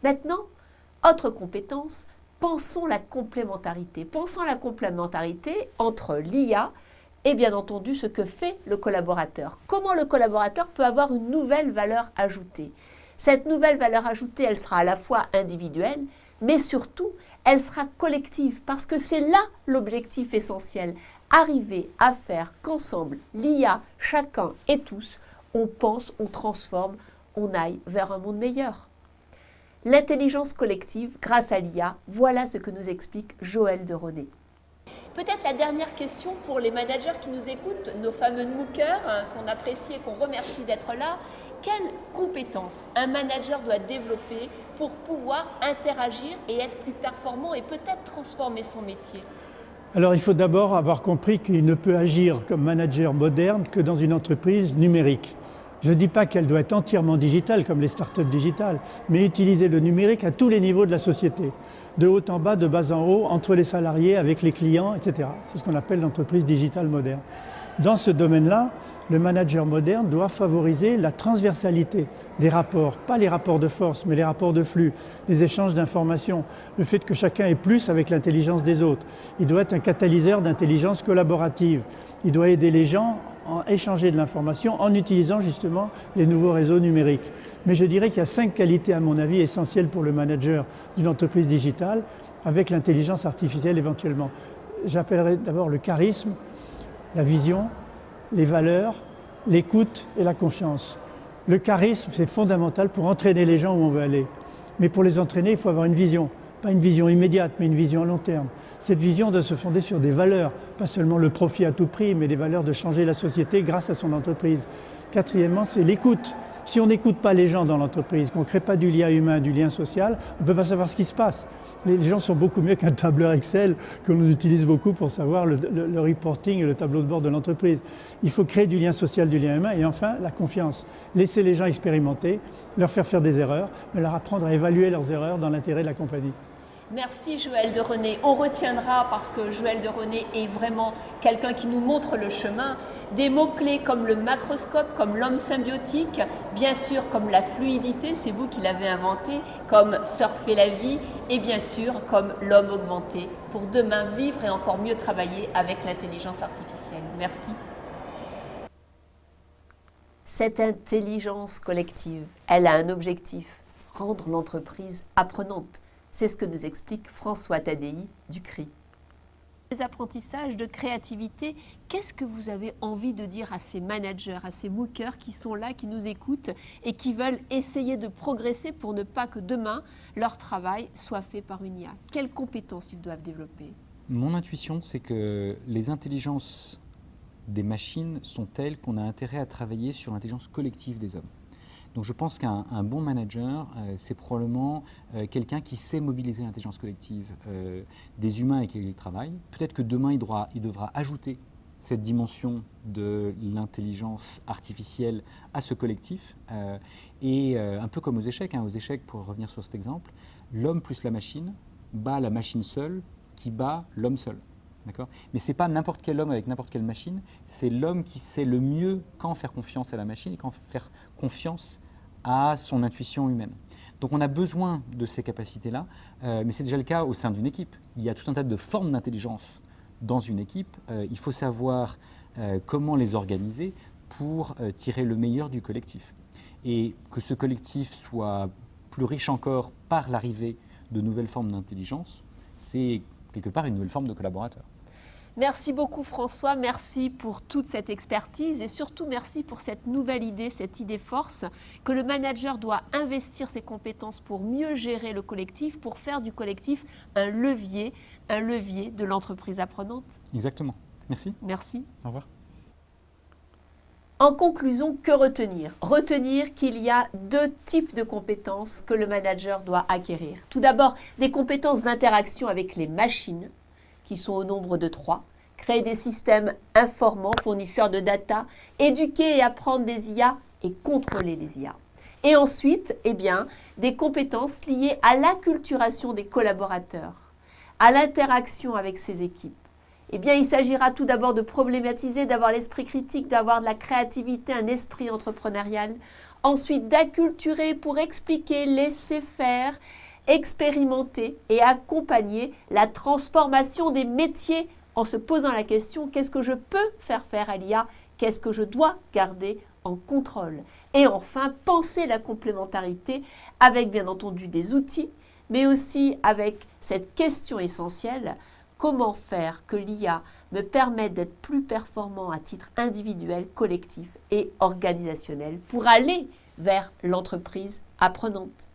Maintenant, autre compétence, pensons la complémentarité. Pensons la complémentarité entre l'IA et bien entendu ce que fait le collaborateur. Comment le collaborateur peut avoir une nouvelle valeur ajoutée. Cette nouvelle valeur ajoutée, elle sera à la fois individuelle, mais surtout, elle sera collective, parce que c'est là l'objectif essentiel. Arriver à faire qu'ensemble, l'IA, chacun et tous, on pense, on transforme, on aille vers un monde meilleur. L'intelligence collective, grâce à l'IA, voilà ce que nous explique Joël de René. Peut-être la dernière question pour les managers qui nous écoutent, nos fameux MOOCers, qu'on apprécie et qu'on remercie d'être là. Quelles compétences un manager doit développer pour pouvoir interagir et être plus performant et peut-être transformer son métier? Alors il faut d'abord avoir compris qu'il ne peut agir comme manager moderne que dans une entreprise numérique. Je ne dis pas qu'elle doit être entièrement digitale comme les startups digitales, mais utiliser le numérique à tous les niveaux de la société, de haut en bas, de bas en haut, entre les salariés, avec les clients, etc. C'est ce qu'on appelle l'entreprise digitale moderne. Dans ce domaine-là, le manager moderne doit favoriser la transversalité des rapports, pas les rapports de force, mais les rapports de flux, les échanges d'informations, le fait que chacun ait plus avec l'intelligence des autres. Il doit être un catalyseur d'intelligence collaborative. Il doit aider les gens à échanger de l'information en utilisant justement les nouveaux réseaux numériques. Mais je dirais qu'il y a 5 qualités, à mon avis, essentielles pour le manager d'une entreprise digitale, avec l'intelligence artificielle éventuellement. J'appellerais d'abord le charisme, la vision, les valeurs, l'écoute et la confiance. Le charisme, c'est fondamental pour entraîner les gens où on veut aller. Mais pour les entraîner, il faut avoir une vision. Pas une vision immédiate, mais une vision à long terme. Cette vision doit se fonder sur des valeurs, pas seulement le profit à tout prix, mais des valeurs de changer la société grâce à son entreprise. Quatrièmement, c'est l'écoute. Si on n'écoute pas les gens dans l'entreprise, qu'on ne crée pas du lien humain, du lien social, on ne peut pas savoir ce qui se passe. Les gens sont beaucoup mieux qu'un tableur Excel que l'on utilise beaucoup pour savoir le reporting et le tableau de bord de l'entreprise. Il faut créer du lien social, du lien humain et enfin la confiance. Laisser les gens expérimenter, leur faire des erreurs, mais leur apprendre à évaluer leurs erreurs dans l'intérêt de la compagnie. Merci Joël de René. On retiendra, parce que Joël de René est vraiment quelqu'un qui nous montre le chemin, des mots-clés comme le macroscope, comme l'homme symbiotique, bien sûr comme la fluidité, c'est vous qui l'avez inventé, comme surfer la vie et bien sûr comme l'homme augmenté, pour demain vivre et encore mieux travailler avec l'intelligence artificielle. Merci. Cette intelligence collective, elle a un objectif, rendre l'entreprise apprenante. C'est ce que nous explique François Tadei du CRI. Les apprentissages de créativité, qu'est-ce que vous avez envie de dire à ces managers, à ces MOOCers qui sont là, qui nous écoutent et qui veulent essayer de progresser pour ne pas que demain, leur travail soit fait par une IA? Quelles compétences ils doivent développer? Mon intuition, c'est que les intelligences des machines sont telles qu'on a intérêt à travailler sur l'intelligence collective des hommes. Donc je pense qu'un bon manager, c'est probablement quelqu'un qui sait mobiliser l'intelligence collective des humains avec lesquels il travaille. Peut-être que demain, il devra ajouter cette dimension de l'intelligence artificielle à ce collectif. Et un peu comme aux échecs, aux échecs, pour revenir sur cet exemple, l'homme plus la machine bat la machine seule qui bat l'homme seul. Mais ce n'est pas n'importe quel homme avec n'importe quelle machine, c'est l'homme qui sait le mieux quand faire confiance à la machine et quand faire confiance à son intuition humaine. Donc on a besoin de ces capacités-là, mais c'est déjà le cas au sein d'une équipe. Il y a tout un tas de formes d'intelligence dans une équipe. Il faut savoir comment les organiser pour tirer le meilleur du collectif. Et que ce collectif soit plus riche encore par l'arrivée de nouvelles formes d'intelligence, c'est quelque part une nouvelle forme de collaborateur. Merci beaucoup François, merci pour toute cette expertise et surtout merci pour cette nouvelle idée, cette idée force, que le manager doit investir ses compétences pour mieux gérer le collectif, pour faire du collectif un levier de l'entreprise apprenante. Exactement. Merci. Merci. Au revoir. En conclusion, que retenir? Retenir qu'il y a 2 types de compétences que le manager doit acquérir. Tout d'abord, des compétences d'interaction avec les machines, qui sont au nombre de 3, créer des systèmes informant, fournisseurs de data, éduquer et apprendre des IA et contrôler les IA. Et ensuite, des compétences liées à l'acculturation des collaborateurs, à l'interaction avec ces équipes. Il s'agira tout d'abord de problématiser, d'avoir l'esprit critique, d'avoir de la créativité, un esprit entrepreneurial. ensuite d'acculturer pour expliquer, laisser faire, expérimenter et accompagner la transformation des métiers en se posant la question qu'est-ce que je peux faire faire à l'IA, qu'est-ce que je dois garder en contrôle. Et enfin, penser la complémentarité avec bien entendu des outils, mais aussi avec cette question essentielle, comment faire que l'IA me permette d'être plus performant à titre individuel, collectif et organisationnel pour aller vers l'entreprise apprenante.